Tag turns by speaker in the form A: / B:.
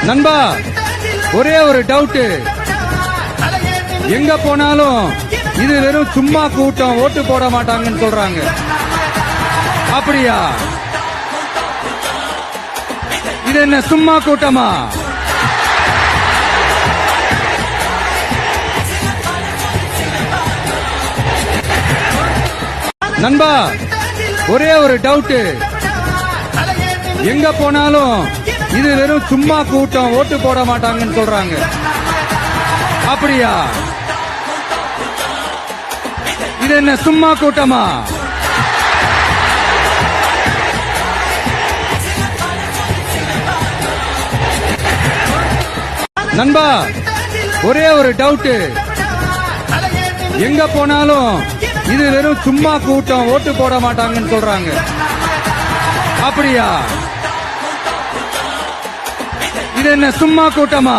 A: நண்பா, ஒரே ஒரு டவுட், எங்க போனாலும் இது வெறும் சும்மா கூட்டம், ஓட்டு போட மாட்டாங்கன்னு சொல்றாங்க. அப்படியா? இது என்ன சும்மா கூட்டமா? நண்பா, ஒரே ஒரு டவுட், எங்க போனாலும் இது வெறும் சும்மா கூட்டம், ஓட்டு போட மாட்டாங்கன்னு சொல்றாங்க. அப்படியா? இது என்ன சும்மா கூட்டமா? நண்பா, ஒரே ஒரு டவுட், எங்க போனாலும் இது வெறும் சும்மா கூட்டம், ஓட்டு போட மாட்டாங்கன்னு சொல்றாங்க. அப்படியா? இது என்ன சும்மா கூட்டமா?